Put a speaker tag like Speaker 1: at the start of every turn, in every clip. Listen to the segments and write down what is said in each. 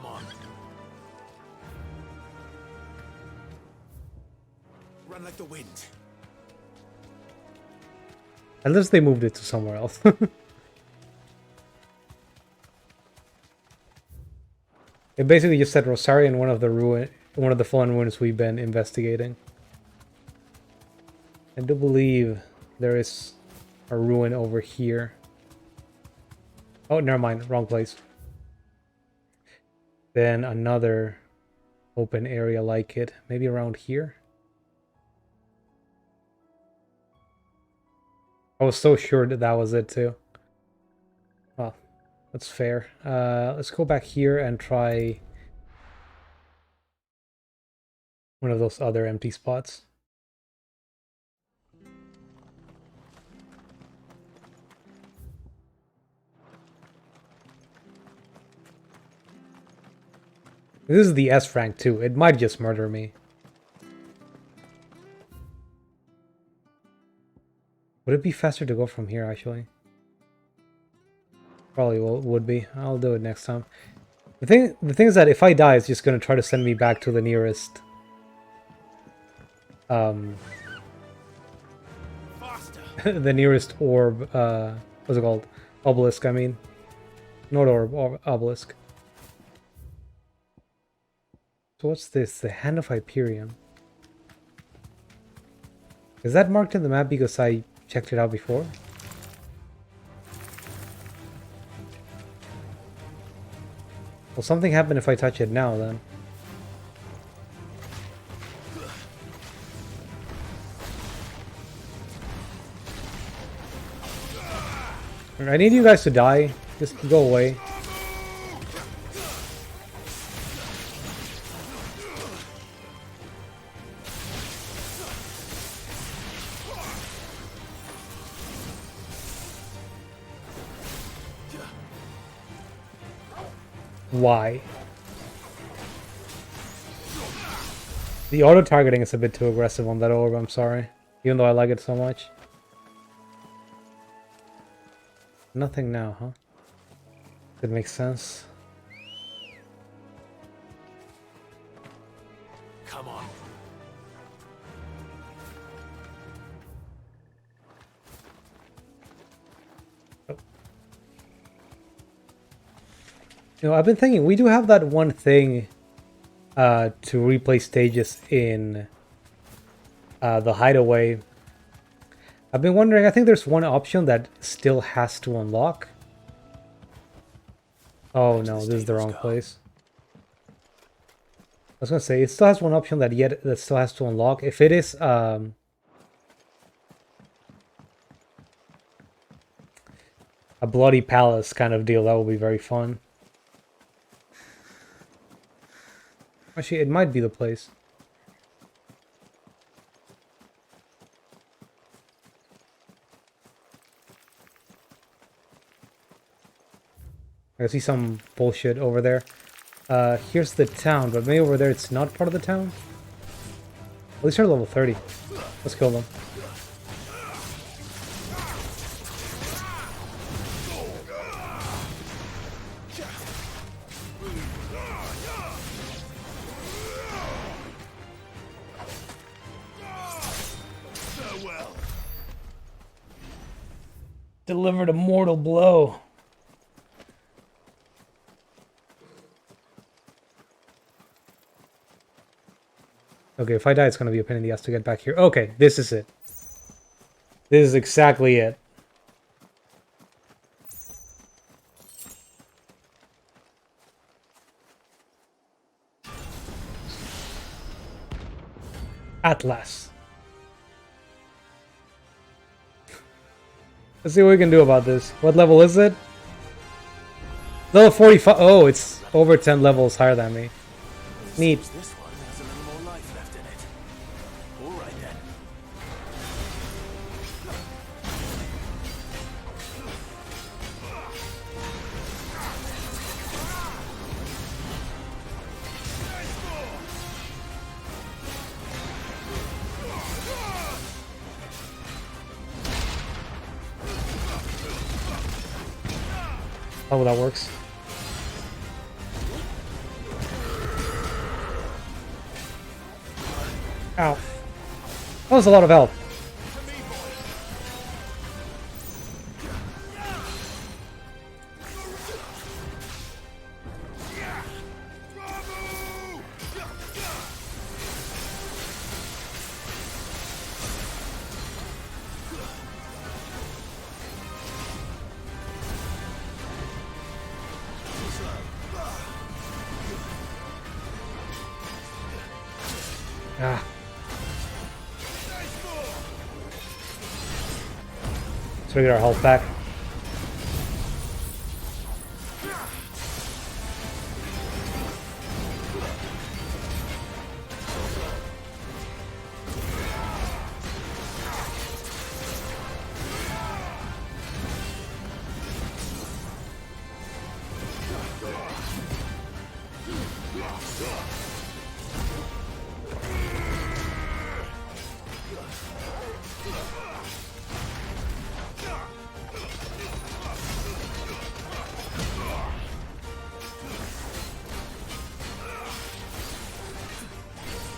Speaker 1: Come on. Run like the wind.
Speaker 2: Unless they moved it to somewhere else. It basically just said Rosario in one of the fallen ruins we've been investigating. I do believe there is a ruin over here. Oh, never mind, wrong place. Then another open area like it, maybe around here. I was so sure that that was it too. Well, that's fair. Let's go back here and try one of those other empty spots. This is the S rank too. It might just murder me. Would it be faster to go from here actually? Probably would be. I'll do it next time. The thing is that if I die, it's just gonna try to send me back to the nearest the nearest orb, what's it called? Obelisk, I mean. Not orb, obelisk. So what's this? The Hand of Hyperion. Is that marked in the map because I checked it out before? Will something happen if I touch it now, then? I need you guys to die. Just go away. Why? The auto-targeting is a bit too aggressive on that orb, I'm sorry. Even though I like it so much. Nothing now, huh? That makes sense.
Speaker 1: Come on.
Speaker 2: Oh. You know, I've been thinking, we do have that one thing to replay stages in the hideaway. I've been wondering, I think there's one option that still has to unlock. Oh no, this is the wrong place. I was gonna say, it still has one option that still has to unlock. If it is a bloody palace kind of deal, that will be very fun. Actually, it might be the place. I see some bullshit over there. Here's the town, but maybe over there it's not part of the town? At least they're level 30. Let's kill them. Delivered a mortal blow. Okay, if I die, it's going to be a pain in the ass to get back here. Okay, this is it. This is exactly it. At last. Let's see what we can do about this. What level is it? Level 45. Oh, it's over 10 levels higher than me. Neat.
Speaker 1: This one has a little more life left in it. All right then.
Speaker 2: Oh, that works. Ow. That was a lot of health. Ah. Let's get our health back.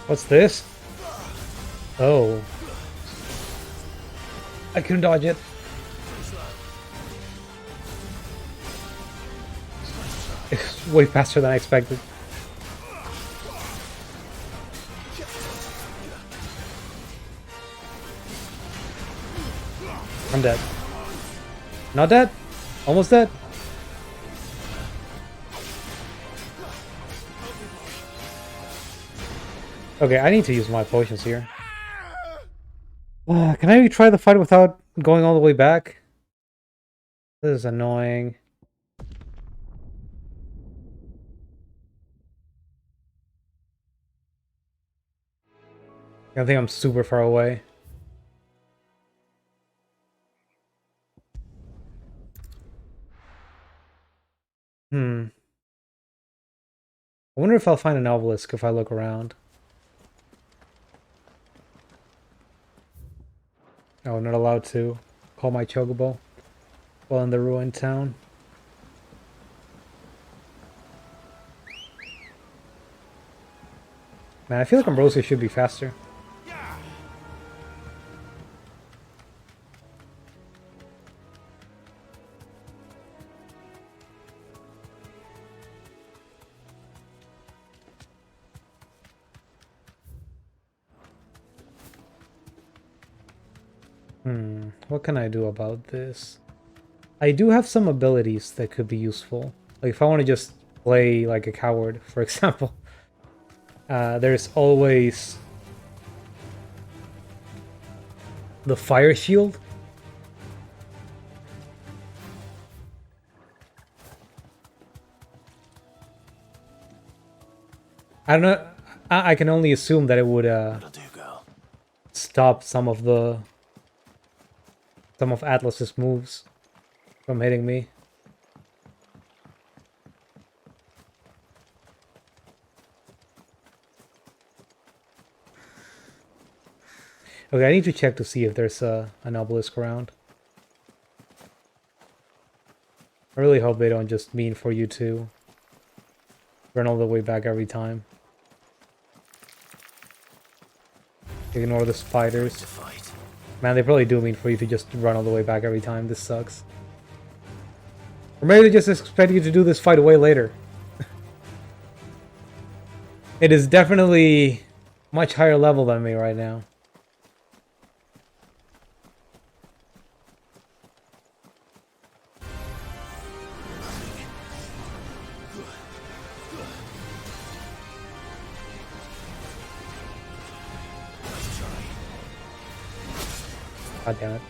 Speaker 2: What's this? Oh. I couldn't dodge it. It's way faster than I expected. I'm dead. Not dead? Almost dead? Okay, I need to use my potions here. Can I try the fight without going all the way back? This is annoying. I think I'm super far away. I wonder if I'll find an obelisk if I look around. Oh, I'm not allowed to call my chocobo while in the ruined town. Man, I feel like Ambrosia should be faster. What can I do about this? I do have some abilities that could be useful. Like if I want to just play like a coward, for example. There's always the fire shield. I don't know. I can only assume that it would stop some of Atlas's moves from hitting me. Okay, I need to check to see if there's an obelisk around. I really hope they don't just mean for you to run all the way back every time. Ignore the spiders. Man, they probably do mean for you to just run all the way back every time. This sucks. Or maybe they just expect you to do this fight way later. It is definitely much higher level than me right now. God damn it.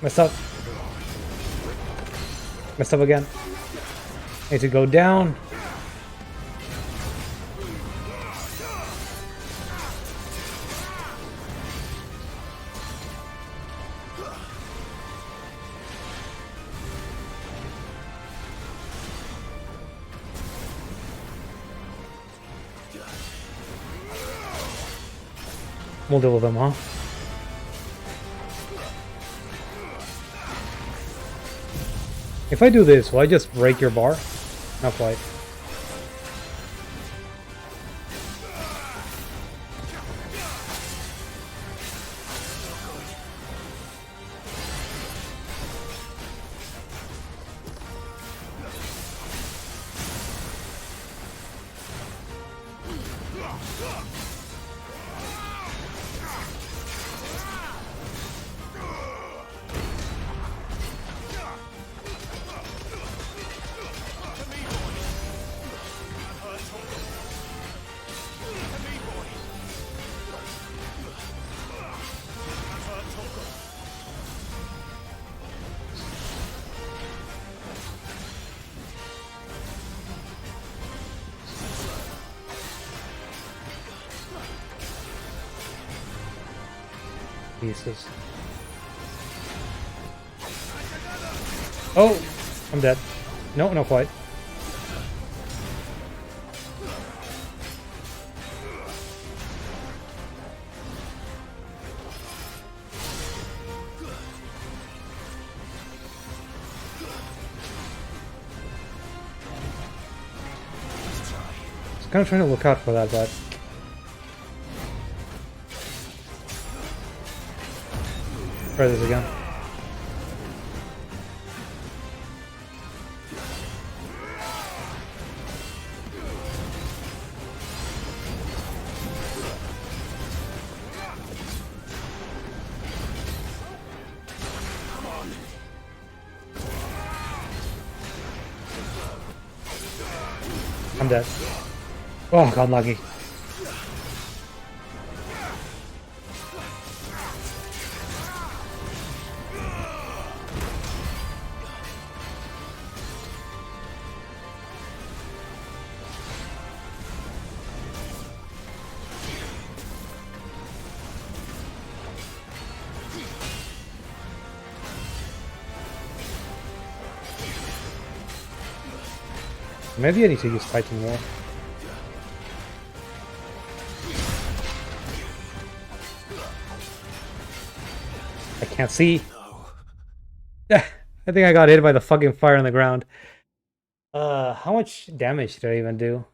Speaker 2: Messed up. Messed up again. Need to go down. We'll deal with them, huh? If I do this, will I just break your bar? Not quite. Pieces. Oh, I'm dead. No, not quite. I was kind of trying to look out for that, but try this again. I'm dead. Oh, got lucky. Maybe I need to use Titan more. I can't see. I think I got hit by the fucking fire on the ground. How much damage did I even do?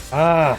Speaker 2: Ah!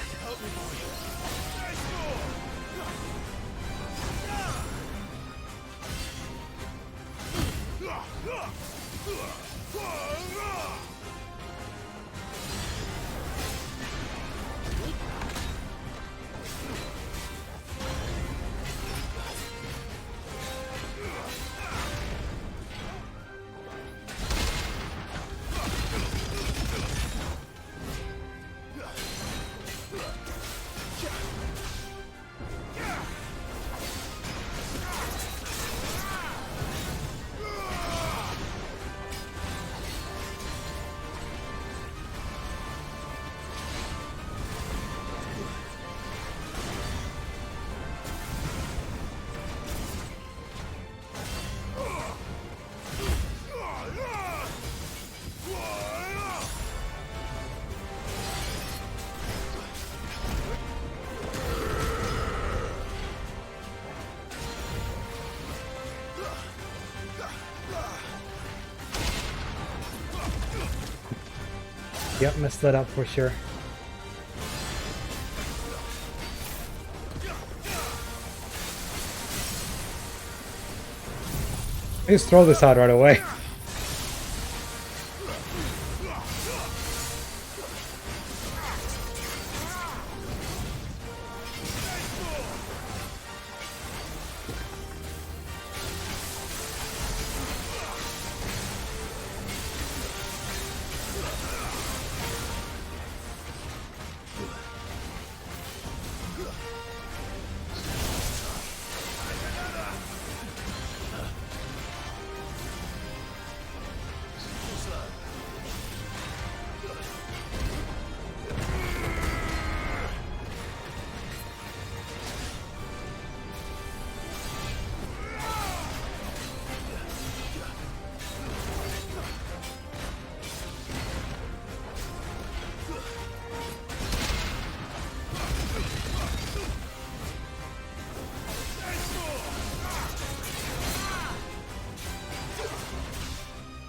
Speaker 2: Yep, messed that up for sure. Just throw this out right away.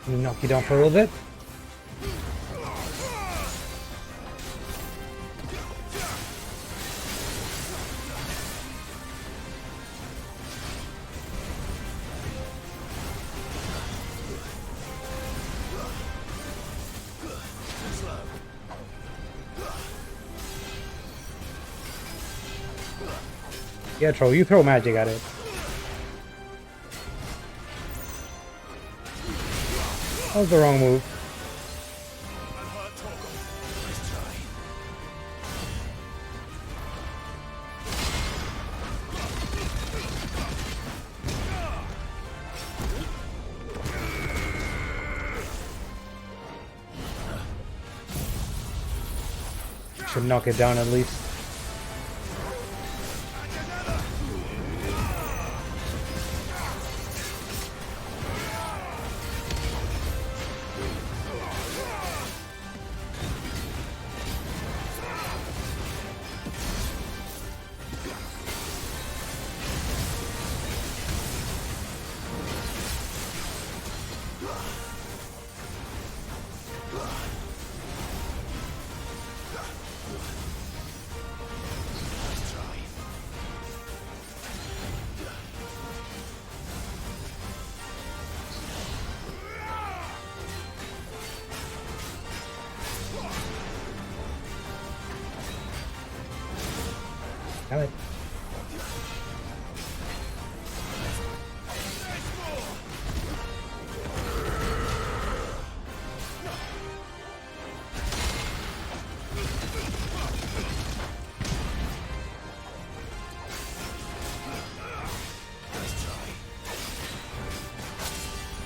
Speaker 2: Knock you down for a little bit. Yeah, troll, you throw magic at it. That was the wrong move. Should knock it down at least. Damn it.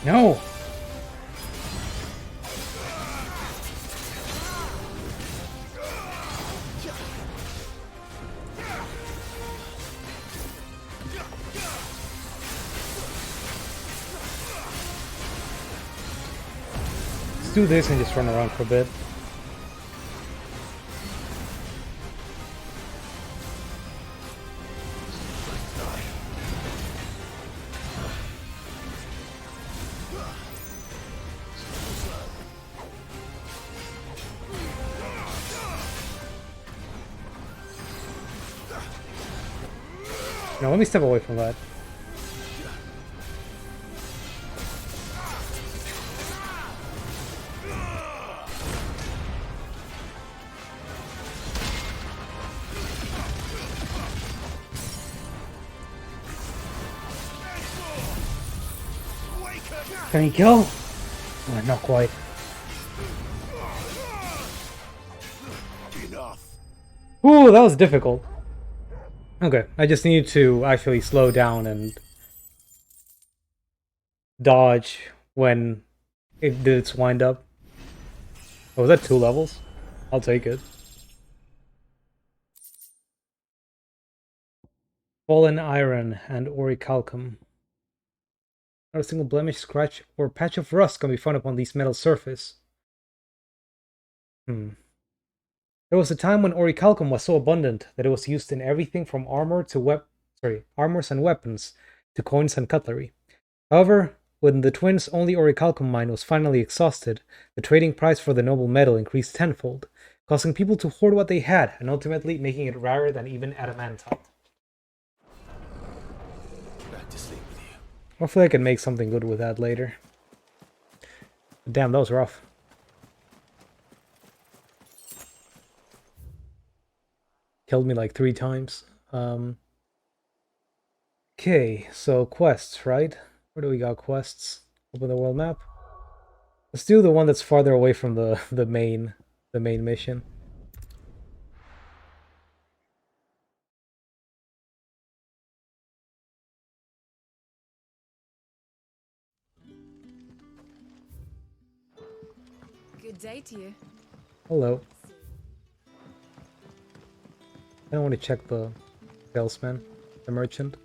Speaker 2: No! Let's do this and just run around for a bit. No, let me step away from that. Can he kill? Oh, not quite. Ooh, that was difficult. Okay, I just need to actually slow down and dodge when it did its wind up. Oh, was that 2 levels? I'll take it. Fallen iron and orichalcum. Not a single blemish, scratch, or patch of rust can be found upon these metal surface. There was a time when orichalcum was so abundant that it was used in everything from armor to armors and weapons to coins and cutlery. However, When the twins' only orichalcum mine was finally exhausted, the trading price for the noble metal increased tenfold, causing people to hoard what they had, and ultimately making it rarer than even adamantite.
Speaker 1: Back to sleep with you.
Speaker 2: Hopefully I can make something good with that later. Damn, that was rough. Killed me like 3 times. Okay, so quests, right? Where do we got quests? Open the world map. Let's do the one that's farther away from the main mission.
Speaker 3: Good day to you.
Speaker 2: Hello. I don't want to check the salesman, the merchant.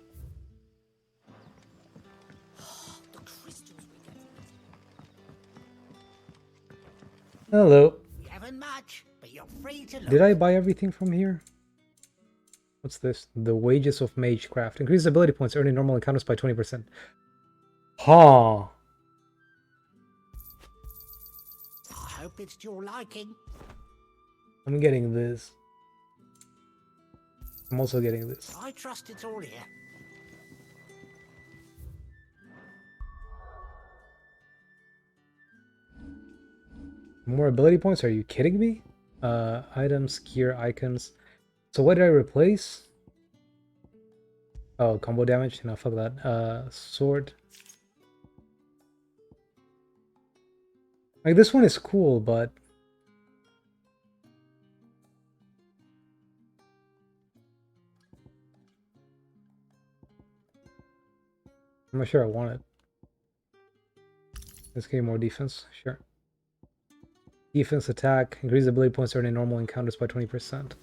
Speaker 2: Hello.
Speaker 4: We haven't much, but you're free to look.
Speaker 2: Did I buy everything from here? What's this? The wages of magecraft. Increase ability points earning normal encounters by 20%. Huh.
Speaker 4: I hope it's to your liking.
Speaker 2: I'm getting this. I'm also getting this.
Speaker 4: I trust it's all here.
Speaker 2: More ability points? Are you kidding me? Items, gear, icons. So what did I replace? Oh, combo damage? No, fuck that. Sword. Like, this one is cool, but... I'm not sure I want it. Let's get more defense. Sure. Defense, attack, increase ability points earning normal encounters by 20%.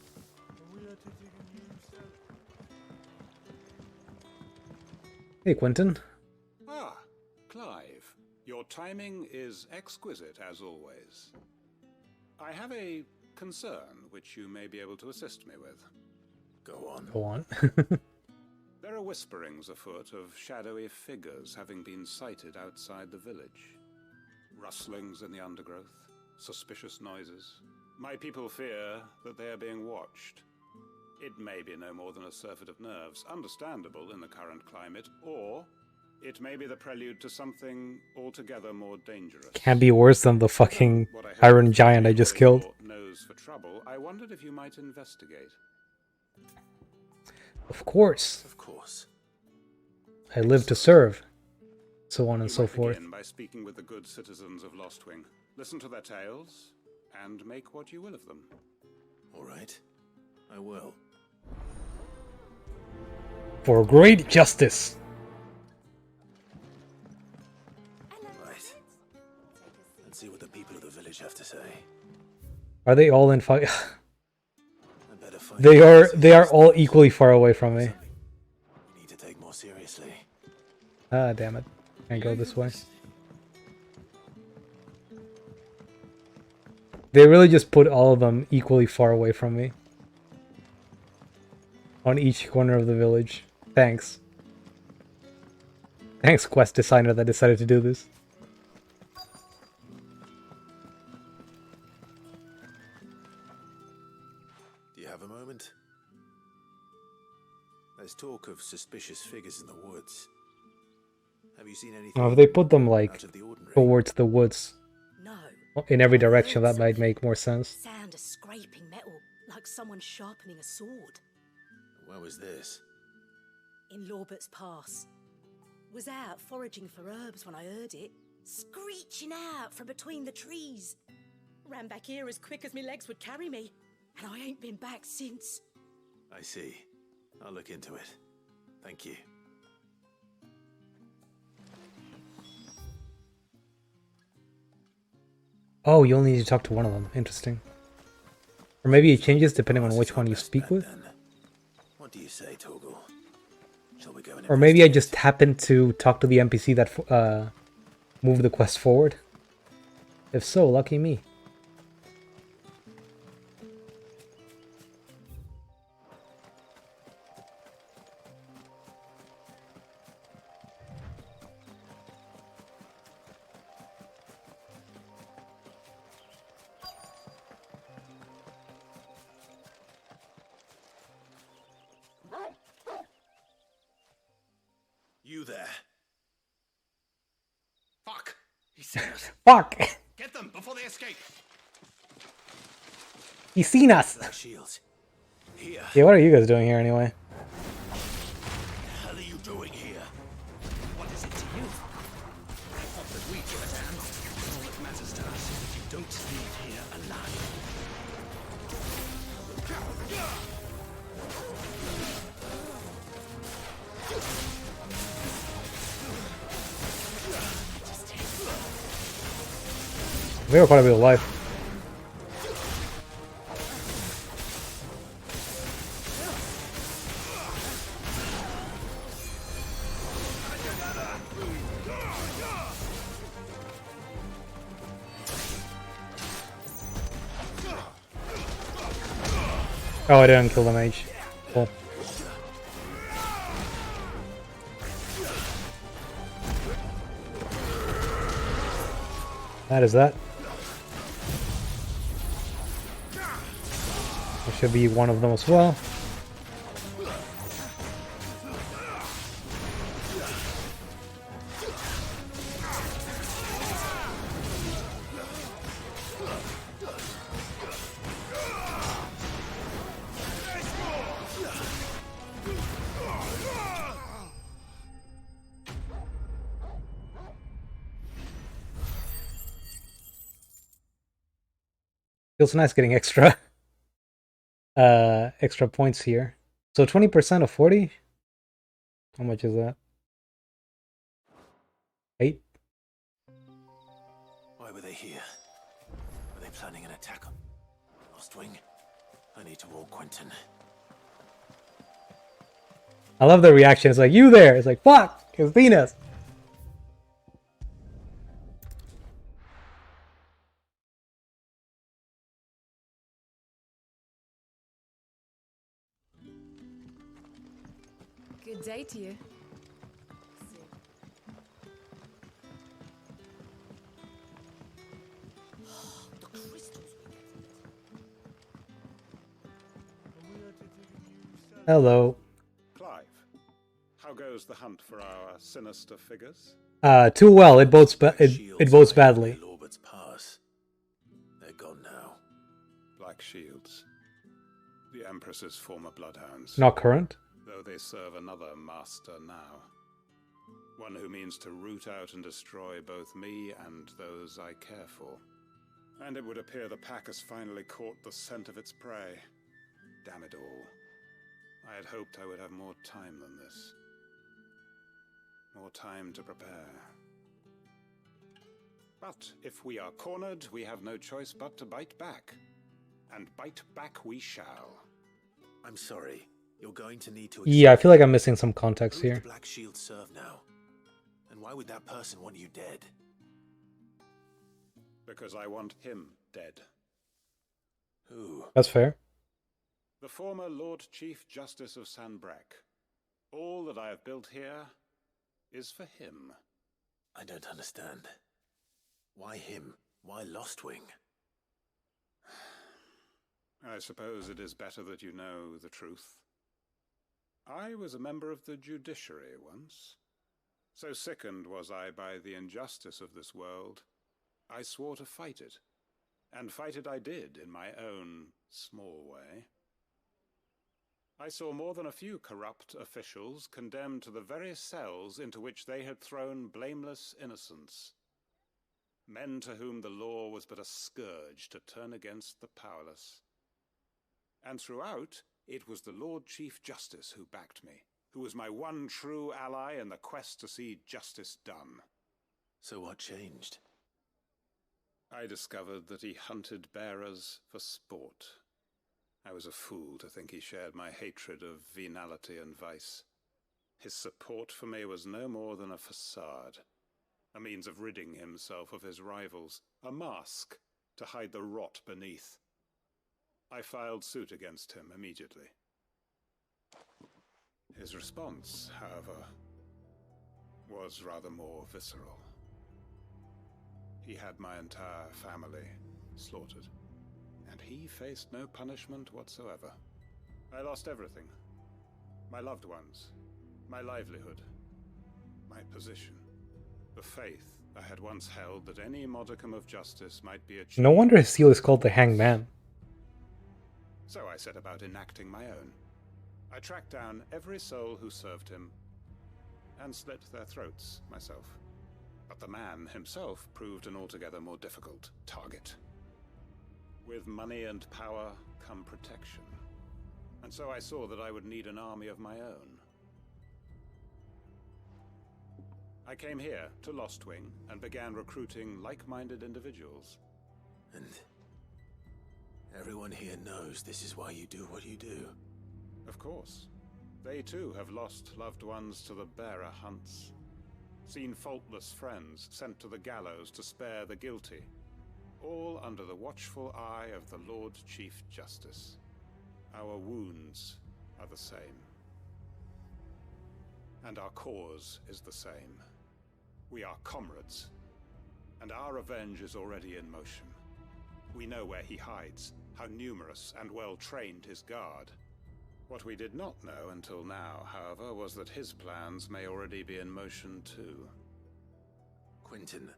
Speaker 2: Hey, Quentin.
Speaker 5: Ah, Clive. Your timing is exquisite, as always. I have a concern which you may be able to assist me with.
Speaker 1: Go on.
Speaker 2: Go on.
Speaker 5: There are whisperings afoot of shadowy figures having been sighted outside the village. Rustlings in the undergrowth, suspicious noises. My people fear that they are being watched. It may be no more than a surfeit of nerves, understandable in the current climate, or it may be the prelude to something altogether more dangerous.
Speaker 2: Can't be worse than the fucking Iron Giant I just killed.
Speaker 5: Nose for trouble. I wondered if you might investigate.
Speaker 2: Of course.
Speaker 1: Of course.
Speaker 2: I live to serve. So on and so
Speaker 5: might
Speaker 2: forth.
Speaker 5: begin by speaking with the good citizens of Lostwing. Listen to their tales, and make what you will of them.
Speaker 1: All right. I will.
Speaker 2: For great justice.
Speaker 1: Right. Let's see what the people of the village have to say.
Speaker 2: Are they all in fight?
Speaker 1: I better find
Speaker 2: They are all equally far away from me.
Speaker 1: We need to take more seriously.
Speaker 2: Ah, damn it. Can't go this way. They really just put all of them equally far away from me. On each corner of the village. Thanks. Thanks, quest designer that decided to do this.
Speaker 1: Do you have a moment? There's talk of suspicious figures in the woods. Have you seen anything?
Speaker 2: Now, if they put them, like,
Speaker 1: out of the ordinary?
Speaker 2: towards the woods,
Speaker 3: No.
Speaker 2: in every direction, that might make more sense.
Speaker 3: Sound of scraping metal, like someone sharpening a sword.
Speaker 1: Where was this?
Speaker 3: In Lorbert's Pass. Was out foraging for herbs when I heard it, screeching out from between the trees. Ran back here as quick as my legs would carry me, and I ain't been back since.
Speaker 1: I see. I'll look into it. Thank you.
Speaker 2: Oh, you only need to talk to one of them. Interesting. Or maybe it changes depending on which one you speak with.
Speaker 1: Then. What do you say, Torgal? Shall we go and
Speaker 2: Or maybe I
Speaker 1: investigate?
Speaker 2: just happened to talk to the NPC that moved the quest forward. If so, lucky me.
Speaker 1: there? Fuck! He's seen us.
Speaker 2: Fuck!
Speaker 1: Get them before they escape.
Speaker 2: He's seen us!
Speaker 1: Black shields. Here.
Speaker 2: Yeah, what are you guys doing here anyway?
Speaker 1: What the hell are you doing here? What is it to you? I thought that we give a damn. All that matters to us is that you don't leave here alive.
Speaker 2: We were quite a bit of life. Oh, I didn't kill the mage. Cool. That is that. There should be one of them as well. Feels nice getting extra extra points here. So 20% of 40? How much is that? 8?
Speaker 1: Why were they here? Were they planning an attack on Lost Wing? I need to warn Quentin.
Speaker 2: I love the reaction. It's like, you there! It's like, fuck! It's Venus!
Speaker 6: Good day to you.
Speaker 3: The crystals we get from it.
Speaker 2: Hello.
Speaker 5: Clive, how goes the hunt for our sinister figures?
Speaker 2: Too well. It bodes it bodes badly.
Speaker 1: Lorbert's Pass. They're gone now.
Speaker 5: Black Shields. The Empress's former bloodhounds.
Speaker 2: Not current.
Speaker 5: Though they serve another master now. One who means to root out and destroy both me and those I care for. And it would appear the pack has finally caught the scent of its prey. Damn it all. I had hoped I would have more time than this. More time to prepare. But if we are cornered, we have no choice but to bite back. And bite back we shall.
Speaker 1: I'm sorry. You're going to need to...
Speaker 2: Yeah, I feel like I'm missing some context
Speaker 1: Who does
Speaker 2: here.
Speaker 1: the Black Shield serve now? And why would that person want you dead?
Speaker 5: Because I want him dead.
Speaker 1: Who?
Speaker 2: That's fair.
Speaker 5: The former Lord Chief Justice of Sanbreque. All that I have built here is for him.
Speaker 1: I don't understand. Why him? Why Lost Wing?
Speaker 5: I suppose it is better that you know the truth. I was a member of the judiciary once. So sickened was I by the injustice of this world, I swore to fight it. And fight it I did in my own small way. I saw more than a few corrupt officials condemned to the very cells into which they had thrown blameless innocents. Men to whom the law was but a scourge to turn against the powerless. And throughout, it was the Lord Chief Justice who backed me, who was my one true ally in the quest to see justice done.
Speaker 1: So what changed?
Speaker 5: I discovered that he hunted bearers for sport. I was a fool to think he shared my hatred of venality and vice. His support for me was no more than a facade, a means of ridding himself of his rivals, a mask to hide the rot beneath. I filed suit against him immediately. His response, however, was rather more visceral. He had my entire family slaughtered, and he faced no punishment whatsoever. I lost everything. My loved ones, my livelihood. my position, the faith I had once held that any modicum of justice might be achieved.
Speaker 2: No wonder his seal is called the Hanged Man.
Speaker 5: So I set about enacting my own. I tracked down every soul who served him and slit their throats myself. But the man himself proved an altogether more difficult target. With money and power come protection. And so I saw that I would need an army of my own. I came here to Lostwing and began recruiting like-minded individuals.
Speaker 1: And everyone here knows this is why you do what you do.
Speaker 5: Of course. They too have lost loved ones to the bearer hunts. Seen faultless friends sent to the gallows to spare the guilty. All under the watchful eye of the Lord Chief Justice. Our wounds are the same. And our cause is the same. We are comrades. And our revenge is already in motion. We know where he hides, how numerous and well-trained his guard. What we did not know until now, however, was that his plans may already be in motion too.
Speaker 1: Quentin.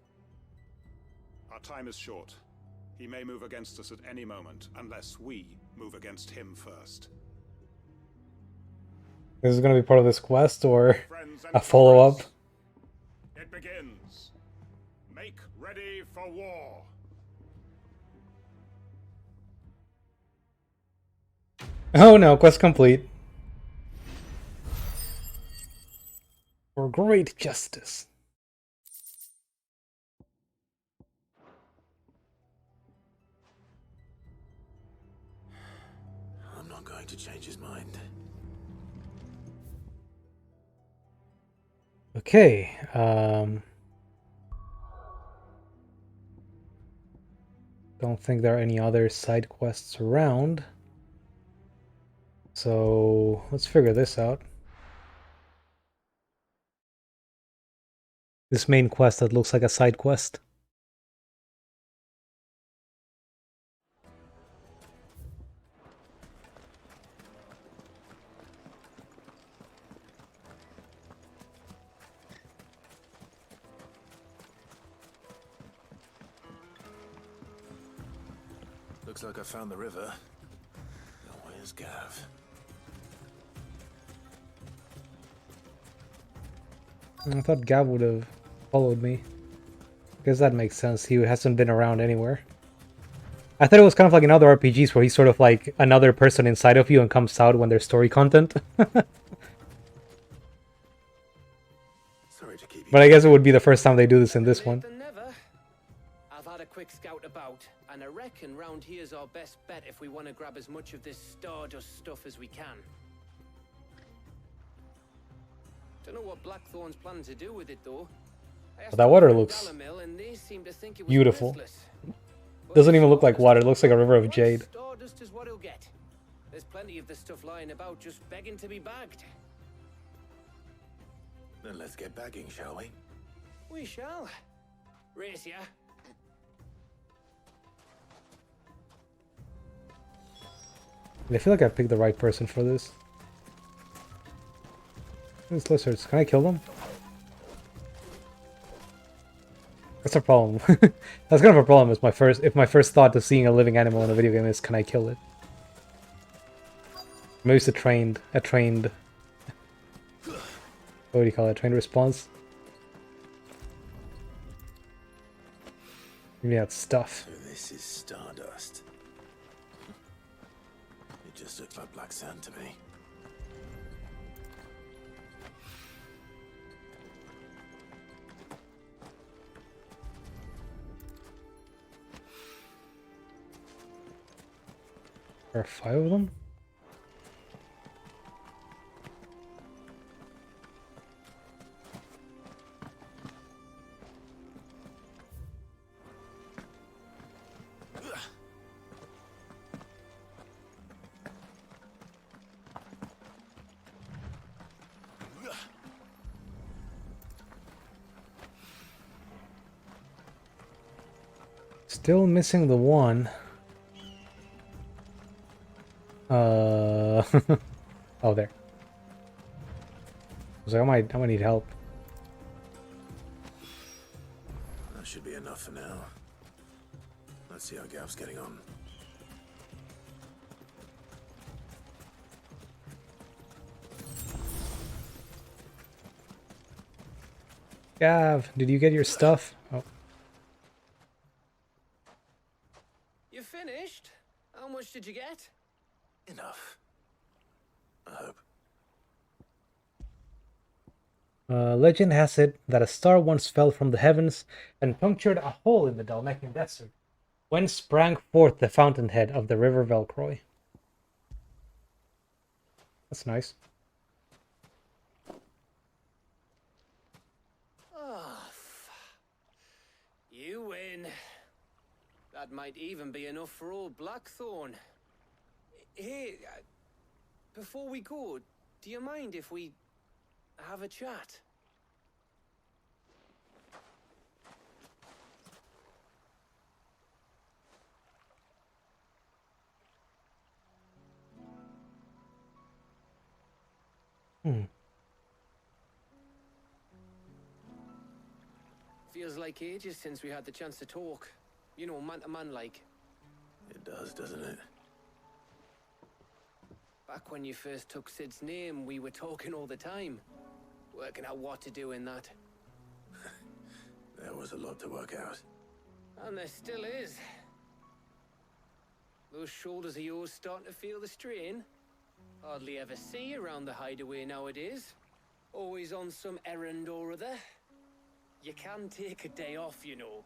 Speaker 5: Our time is short. He may move against us at any moment, unless we move against him first.
Speaker 2: This is going to be part of this quest or
Speaker 5: Friends and
Speaker 2: a follow-up?
Speaker 5: comrades, it begins. Make ready for war.
Speaker 2: Oh no, quest complete. For great justice.
Speaker 1: I'm not going to change his mind.
Speaker 2: Okay, don't think there are any other side quests around. So let's figure this out. This main quest that looks like a side quest.
Speaker 1: Looks like I found the river. Now where's Gav?
Speaker 2: I thought Gav would have followed me. Because that makes sense. He hasn't been around anywhere. I thought it was kind of like in other RPGs where he's sort of like another person inside of you and comes out when there's story content.
Speaker 1: Sorry to keep you.
Speaker 2: But I guess it would be the first time they do this in this one.
Speaker 6: Later than never. I've had a quick scout about, and I reckon round here's our best bet if we want to grab as much of this stardust stuff as we can. Don't know what Blackthorn's planning to do with it though.
Speaker 2: That water looks beautiful. Doesn't even look like water, it looks like a river of jade.
Speaker 6: Stardust is what he'll get. There's plenty of this stuff lying about just begging to be bagged.
Speaker 1: Then let's get bagging, shall we?
Speaker 6: We shall. Race ya.
Speaker 2: I feel like I picked the right person for this. These lizards, can I kill them? That's a problem. That's kind of a problem. Is if my first thought to seeing a living animal in a video game is, can I kill it? Maybe it's a trained. What do you call it? Trained response. Maybe that's stuff.
Speaker 1: So this is stardust. It just looks like black sand to me.
Speaker 2: There are 5 of them? Still missing the one. Oh, there. I was like, I might need help.
Speaker 7: for now. Let's see how Gav's getting on.
Speaker 2: Gav, did you get your stuff? Oh.
Speaker 6: You finished? How much did you get?
Speaker 7: Enough. I hope.
Speaker 2: Legend has it that a star once fell from the heavens and punctured a hole in the Dalmekian desert, whence sprang forth the fountainhead of the river Velcroy. That's nice.
Speaker 6: You win. That might even be enough for old Blackthorn. Hey, before we go, do you mind if we have a chat? Feels like ages since we had the chance to talk. You know, man to man like.
Speaker 7: It does, doesn't it?
Speaker 6: Back when you first took Sid's name, we were talking all the time. Working out what to do in that.
Speaker 7: There was a lot to work out.
Speaker 6: And there still is. Those shoulders of yours starting to feel the strain. Hardly ever see you around the hideaway nowadays. Always on some errand or other. You can take a day off, you know.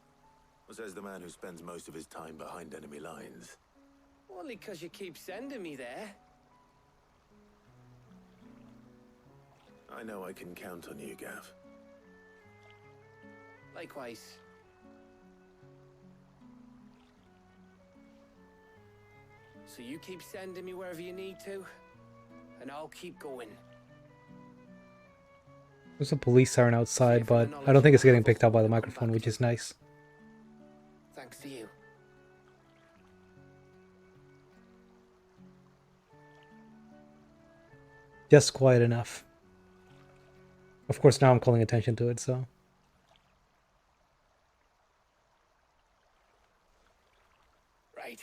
Speaker 7: Says the man who spends most of his time behind enemy lines.
Speaker 6: Only 'cause you keep sending me there.
Speaker 7: I know I can count on you, Gav.
Speaker 6: Likewise. So you keep sending me wherever you need to, and I'll keep going.
Speaker 2: There's a police siren outside, but I don't think it's getting picked up by the microphone, which is nice.
Speaker 6: Thanks to you.
Speaker 2: Just quiet enough. Of course, now I'm calling attention to it, so...
Speaker 6: Right.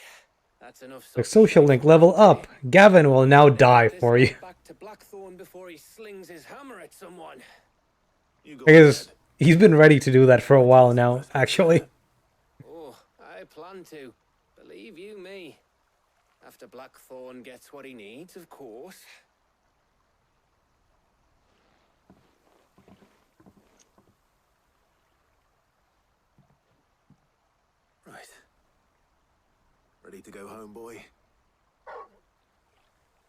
Speaker 6: That's enough.
Speaker 2: Like, social link, level up! Gavin will now die for you.
Speaker 6: Back to Blackthorn before he slings his hammer at someone.
Speaker 7: You go
Speaker 2: I guess
Speaker 7: ahead.
Speaker 2: he's been ready to do that for a while now, actually.
Speaker 6: Oh, I plan to. Believe you me. After Blackthorn gets what he needs, of course.
Speaker 7: Right. Ready to go home, boy?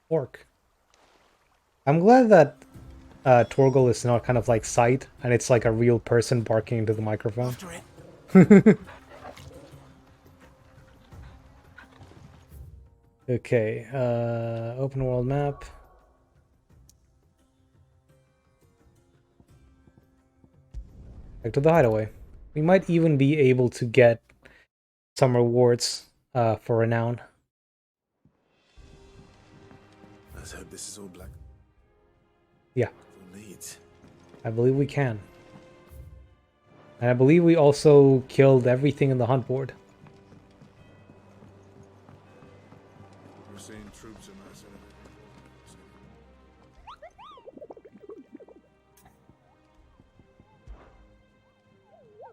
Speaker 2: Orc. I'm glad that Torgal is not kind of like sight, and it's like a real person barking into the microphone.
Speaker 1: After it.
Speaker 2: Okay, open world map. Back to the hideaway. We might even be able to get some rewards for renown.
Speaker 7: Let's hope this is all Black
Speaker 2: Yeah,
Speaker 7: needs.
Speaker 2: I believe we can. And I believe we also killed everything in the hunt board.
Speaker 7: We're seeing troops in that center.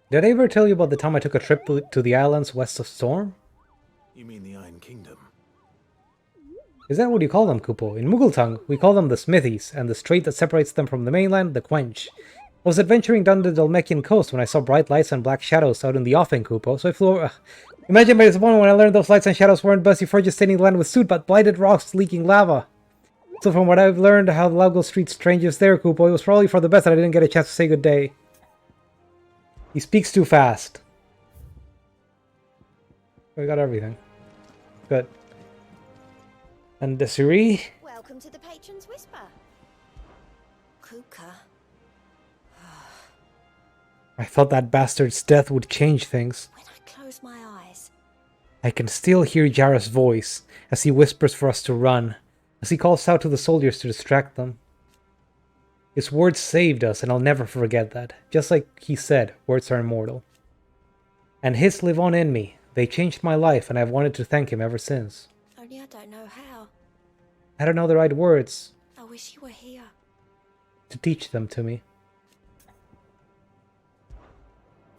Speaker 2: Did I ever tell you about the time I took a trip to the islands west of Storm?
Speaker 7: You mean the Iron Kingdom?
Speaker 2: Is that what you call them, Kupo? In Moogle tongue, we call them the Smithies, and the strait that separates them from the mainland, the Quench. I was adventuring down the Dalmekian coast when I saw bright lights and black shadows out in the offing, Kupo, so I flew over... Imagine my disappointment when I learned those lights and shadows weren't Busty Forge's staining the land with soot, but blighted rocks leaking lava. So from what I've learned how the Laugal Street strangers there, Kupo, it was probably for the best that I didn't get a chance to say good day. He speaks too fast. We got everything. Good. And Desiree?
Speaker 8: Welcome to the Patron's Whisper. Kuka.
Speaker 2: I thought that bastard's death would change things.
Speaker 8: When I close my eyes,
Speaker 2: I can still hear Jara's voice as he whispers for us to run, as he calls out to the soldiers to distract them. His words saved us, and I'll never forget that. Just like he said, words are immortal. and his live on in me. They changed my life, and I've wanted to thank him ever since.
Speaker 8: Only I don't know how.
Speaker 2: I don't know the right words
Speaker 8: I wish you were here.
Speaker 2: to teach them to me.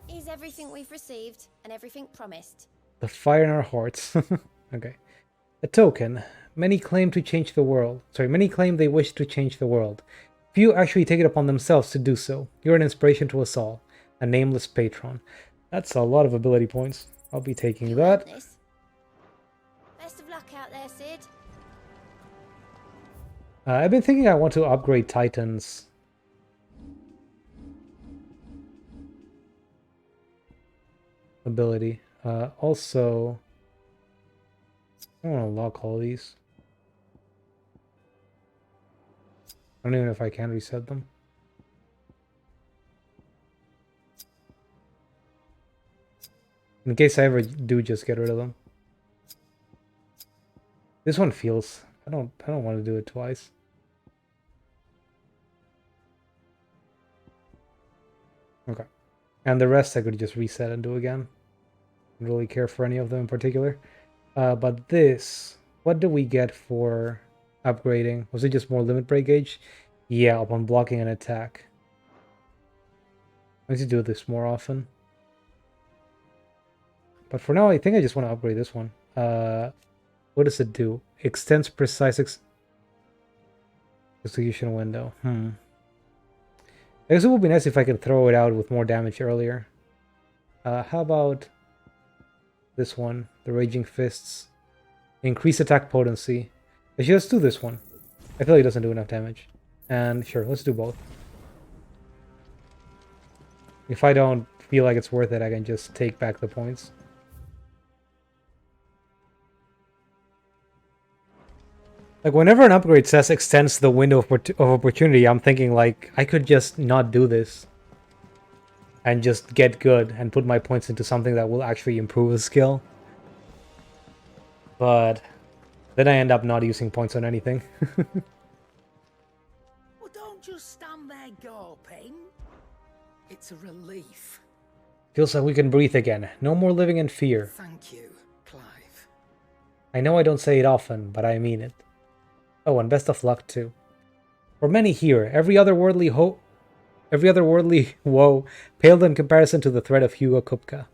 Speaker 8: Is everything we've received and everything promised?
Speaker 2: The fire in our hearts. Okay. A token. Many claim to change the world. Many claim they wish to change the world. Few actually take it upon themselves to do so. You're an inspiration to us all. A nameless patron. That's a lot of ability points. I'll be taking that.
Speaker 8: Goodness. Best of luck out there, Sid.
Speaker 2: I've been thinking I want to upgrade Titan's ability. Also, I want to lock all these. I don't even know if I can reset them. In case I ever do just get rid of them. This one feels... I don't want to do it twice. Okay. And the rest I could just reset and do again. I don't really care for any of them in particular. But this... What do we get for upgrading? Was it just more limit break gauge? Yeah, upon blocking an attack. I need to do this more often. But for now, I think I just want to upgrade this one. What does it do? Extends precise execution window. I guess it would be nice if I could throw it out with more damage earlier. How about this one? The Raging Fists. Increase attack potency. Actually, let's do this one. I feel like it doesn't do enough damage. And sure, let's do both. If I don't feel like it's worth it, I can just take back the points. Like, whenever an upgrade says extends the window of opportunity, I'm thinking, like, I could just not do this. And just get good and put my points into something that will actually improve the skill. But then I end up not using points on anything.
Speaker 4: Well, don't just stand there gawping.
Speaker 1: It's a relief.
Speaker 2: Feels like we can breathe again. No more living in fear.
Speaker 1: Thank you, Clive.
Speaker 2: I know I don't say it often, but I mean it. Oh, and best of luck too. For many here, every other worldly woe paled in comparison to the threat of Hugo Kupka.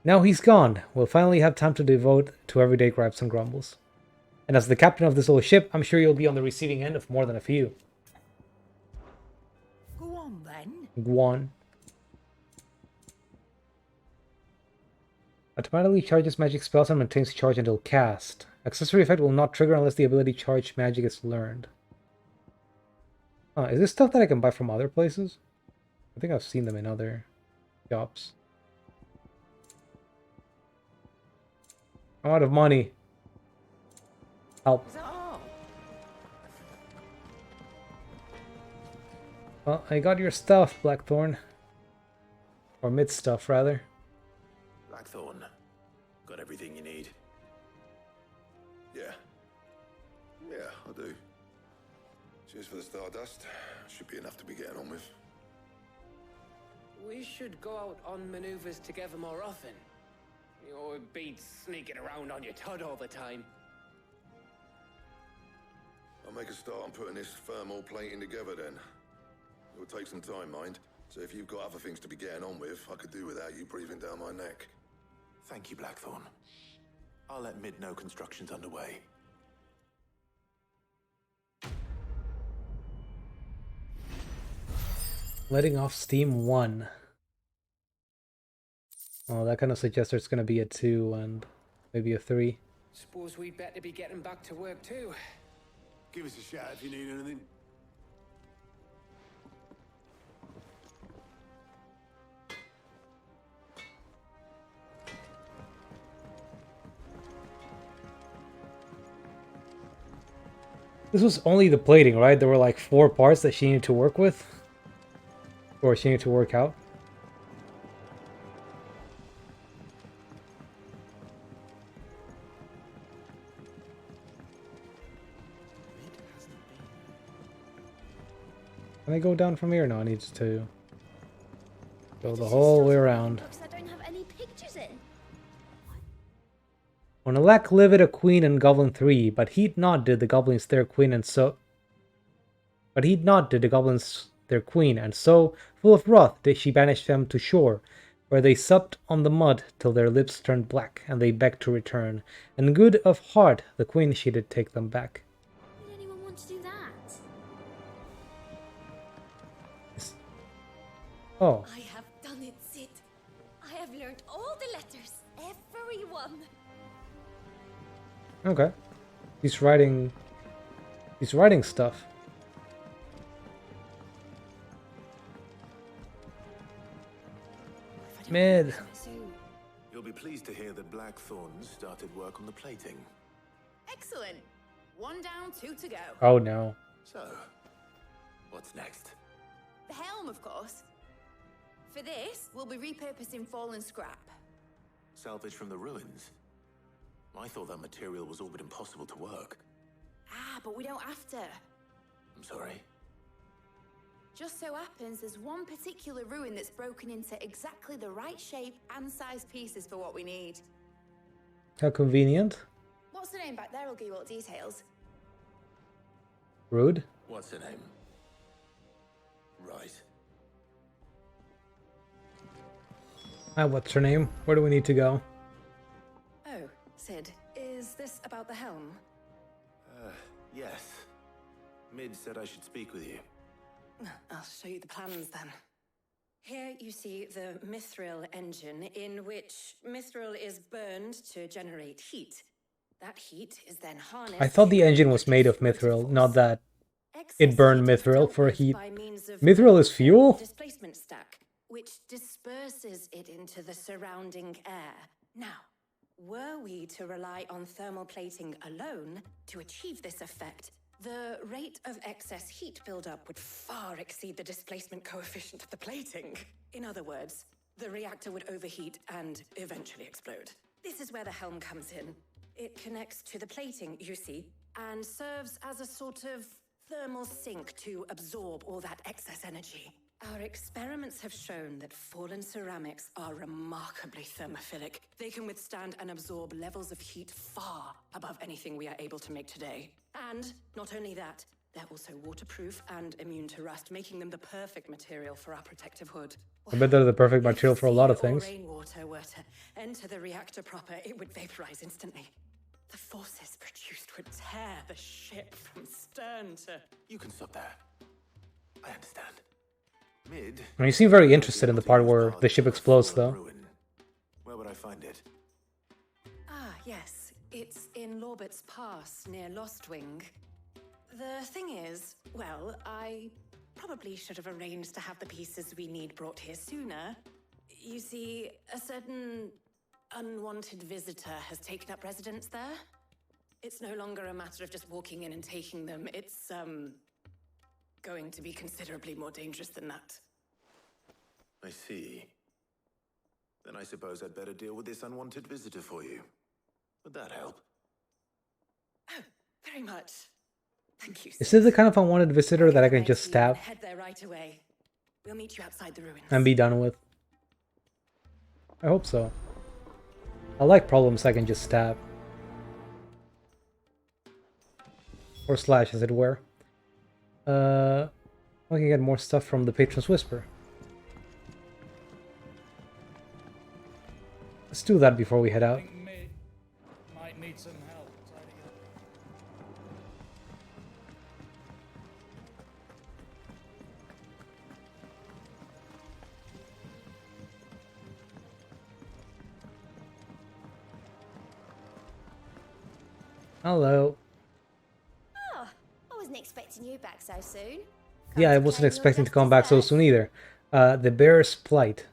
Speaker 2: Now he's gone, we'll finally have time to devote to everyday gripes and grumbles. And as the captain of this old ship, I'm sure you'll be on the receiving end of more than a few.
Speaker 4: Go on then.
Speaker 2: Guan. Automatically charges magic spells and maintains charge until cast. Accessory effect will not trigger unless the ability charge magic is learned. Is this stuff that I can buy from other places? I think I've seen them in other shops. I'm out of money. Help.
Speaker 4: Is that all?
Speaker 2: Well, I got your stuff, Blackthorn. Or mid stuff, rather.
Speaker 7: Blackthorn, got everything you need?
Speaker 9: Yeah. Yeah, I do. Cheers for the Stardust. Should be enough to be getting on with.
Speaker 6: We should go out on maneuvers together more often. You know, it beats sneaking around on your tud all the time.
Speaker 9: I'll make a start on putting this thermal plating together then. It'll take some time, mind. So if you've got other things to be getting on with, I could do without you breathing down my neck.
Speaker 7: Thank you, Blackthorn. I'll let Mid know construction's underway.
Speaker 2: Letting off steam 1. Oh, that kind of suggests there's going to be a 2 and maybe a 3.
Speaker 6: Suppose we'd better be getting back to work too.
Speaker 9: Give us a shout if you need anything.
Speaker 2: This was only the plating, right? There were like 4 parts that she needed to work with. Or she needed to work out. Can I go down from here? No, I need to go the whole way around.
Speaker 8: Books I don't have any pictures in.
Speaker 2: On Elec lived a queen and goblin 3, but he'd not did the goblins their queen and so... But he'd not did the goblins their queen, and so, full of wrath, she banished them to shore, where they supped on the mud till their lips turned black, and they begged to return. And good of heart, the queen she did take them back.
Speaker 8: Would anyone want to do that?
Speaker 2: Oh,
Speaker 8: I have done it, Sid. I have learned all the letters, every one.
Speaker 2: okay. He's writing stuff. Mid.
Speaker 7: You'll be pleased to hear that Blackthorn started work on the plating.
Speaker 10: Excellent. 1 down, 2 to go.
Speaker 2: Oh no.
Speaker 7: So, what's next?
Speaker 10: The helm, of course. For this, we'll be repurposing fallen scrap.
Speaker 7: Salvage from the ruins? I thought that material was all but impossible to work.
Speaker 10: Ah, but we don't have to.
Speaker 7: I'm sorry.
Speaker 10: Just so happens there's one particular ruin that's broken into exactly the right shape and size pieces for what we need.
Speaker 2: How convenient.
Speaker 10: What's the name back there? I'll give you all the details.
Speaker 2: Rude.
Speaker 7: What's her name? Right.
Speaker 2: Ah, what's her name? Where do we need to go?
Speaker 3: Oh, Sid, is this about the helm?
Speaker 7: Yes. Mid said I should speak with you.
Speaker 3: I'll show you the plans then. Here you see the mithril engine, in which mithril is burned to generate heat. That heat is then harnessed.
Speaker 2: I thought the engine was made of mithril, not that it burned mithril for heat. Mithril is fuel?
Speaker 3: Displacement stack, which disperses it into the surrounding air. Now, were we to rely on thermal plating alone to achieve this effect, the rate of excess heat buildup would far exceed the displacement coefficient of the plating. In other words, the reactor would overheat and eventually explode. This is where the helm comes in. It connects to the plating, you see, and serves as a sort of thermal sink to absorb all that excess energy. Our experiments have shown that fallen ceramics are remarkably thermophilic. They can withstand and absorb levels of heat far above anything we are able to make today. And not only that, they're also waterproof and immune to rust, making them the perfect material for our protective hood.
Speaker 2: I bet they're the perfect material for a lot of things.
Speaker 3: If rainwater were to enter the reactor proper, it would vaporize instantly. The forces produced would tear the ship from stern to...
Speaker 7: You can stop there. I understand. Mid...
Speaker 2: And you seem very interested in the part where the ship explodes, though.
Speaker 7: Where would I find it?
Speaker 3: Ah, yes. It's in Lorbert's Pass, near Lostwing. The thing is, well, I probably should have arranged to have the pieces we need brought here sooner. You see, a certain unwanted visitor has taken up residence there. It's no longer a matter of just walking in and taking them. It's, going to be considerably more dangerous than that.
Speaker 7: I see. Then I suppose I'd better deal with this unwanted visitor for you. Would that help?
Speaker 3: Oh, very much. Thank you.
Speaker 2: Is this the kind of unwanted visitor that I can just stab
Speaker 3: Head there right away. We'll meet you outside the ruins.
Speaker 2: and be done with? I hope so. I like problems I can just stab. Or slash, as it were. I can get more stuff from the Patron's Whisper. Let's do that before we head out.
Speaker 1: Might need some help tidying up.
Speaker 2: Hello.
Speaker 8: Oh, I wasn't expecting you back so soon.
Speaker 2: Yeah, I wasn't expecting to come back so soon either. The Bear's Plight.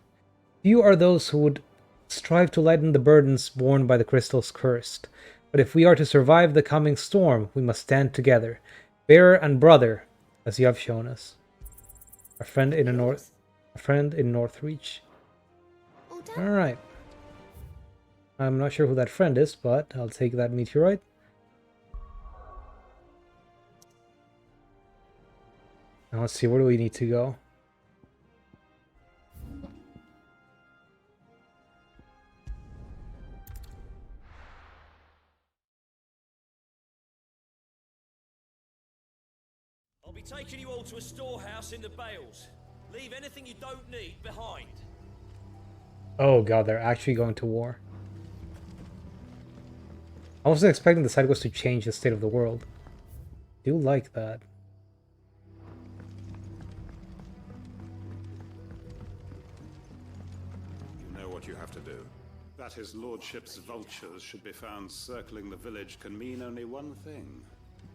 Speaker 2: Few are those who would strive to lighten the burdens borne by the crystals cursed. But if we are to survive the coming storm, we must stand together, bearer and brother, as you have shown us. A friend in Northreach.
Speaker 8: All done?
Speaker 2: Alright. I'm not sure who that friend is, but I'll take that meteorite. Now let's see, where do we need to go?
Speaker 1: be taking you all to a storehouse in the Bales. Leave anything you don't need behind.
Speaker 2: Oh god, they're actually going to war. I wasn't expecting the sidequests to change the state of the world. Do like that.
Speaker 5: You know what you have to do. That his lordship's vultures should be found circling the village can mean only one thing.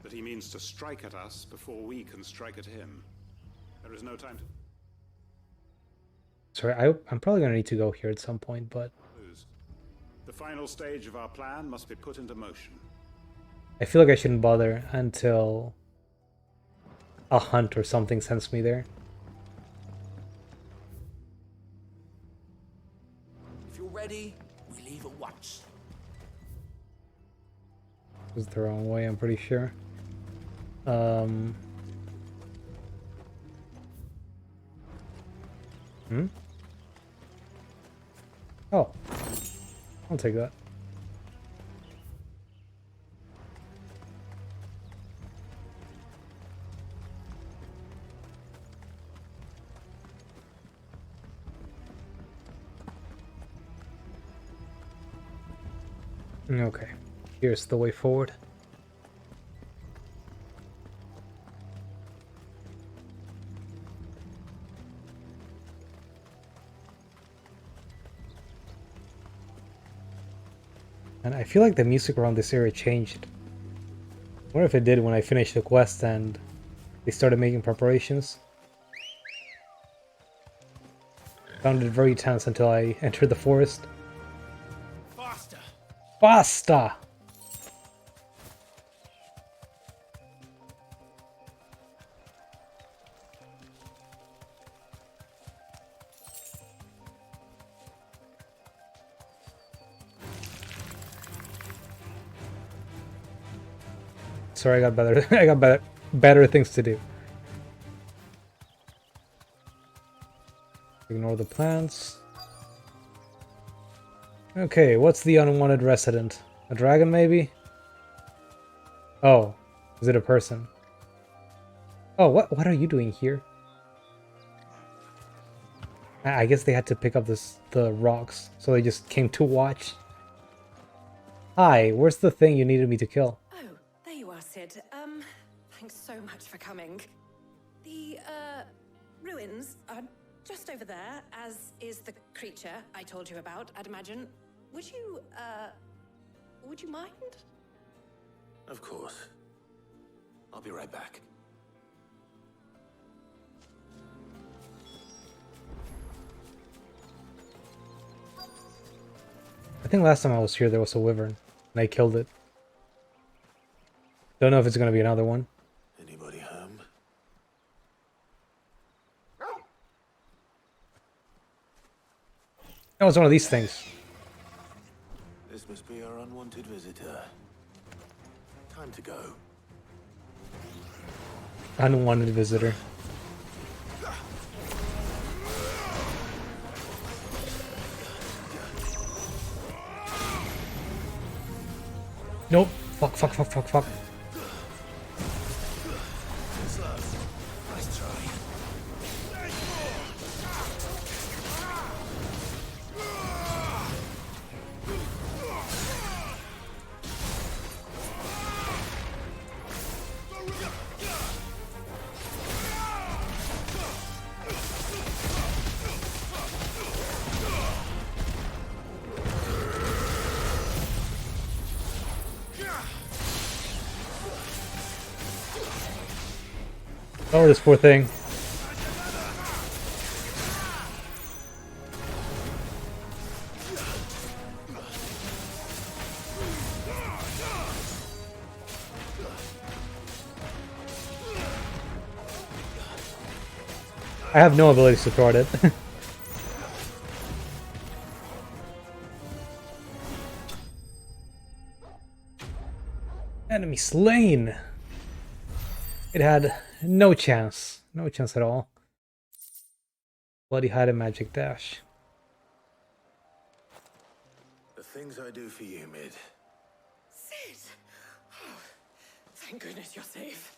Speaker 5: That he means to strike at us before we can strike at him. There is no time to
Speaker 2: Sorry, I'm probably gonna need to go here at some point, but
Speaker 5: lose. The final stage of our plan must be put into motion.
Speaker 2: I feel like I shouldn't bother until a hunt or something sends me there.
Speaker 1: If you're ready, we leave at once.
Speaker 2: It was the wrong way, I'm pretty sure. Oh. I'll take that. Okay. Here's the way forward. And I feel like the music around this area changed. I wonder if it did when I finished the quest and they started making preparations. Found it very tense until I entered the forest.
Speaker 1: Faster!
Speaker 2: Basta! Sorry, I got better. I got better things to do. Ignore the plants. Okay, what's the unwanted resident? A dragon, maybe? Oh, is it a person? Oh, what are you doing here? I guess they had to pick up the rocks, so they just came to watch. Hi, where's the thing you needed me to kill?
Speaker 3: Oh, there you are, Sid. Thanks so much for coming. The, ruins are just over there, as is the creature I told you about, I'd imagine. Would you mind?
Speaker 7: Of course. I'll be right back.
Speaker 2: I think last time I was here there was a wyvern, and I killed it. Don't know if it's gonna be another one.
Speaker 7: Anybody home?
Speaker 2: That was one of these things.
Speaker 7: This must be our unwanted visitor. Time to go.
Speaker 2: Unwanted visitor. Nope. Fuck.
Speaker 1: Nice try.
Speaker 2: Oh, this poor thing. I have no abilities to thwart it. Enemy slain! It had no chance. No chance at all. Bloody had a magic dash.
Speaker 7: The things I do for you, Mid.
Speaker 3: Sid! Oh, thank goodness you're safe.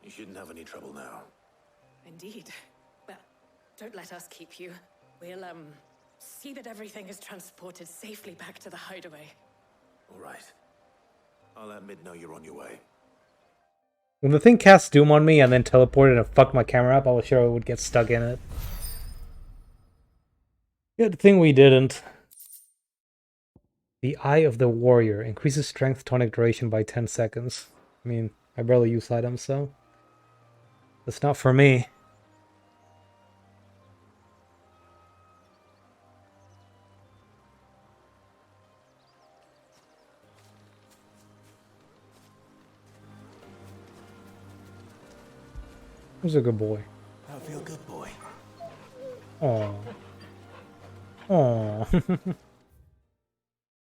Speaker 7: You shouldn't have any trouble now.
Speaker 3: Indeed. Well, don't let us keep you. We'll, see that everything is transported safely back to the hideaway.
Speaker 7: All right. I'll let Mid know you're on your way.
Speaker 2: When the thing cast Doom on me and then teleported and fucked my camera up, I was sure I would get stuck in it. Good thing we didn't. The Eye of the Warrior increases strength tonic duration by 10 seconds. I mean, I barely use items, so that's not for me. Who's a good boy?
Speaker 1: I feel good, boy.
Speaker 2: Aww. Aww.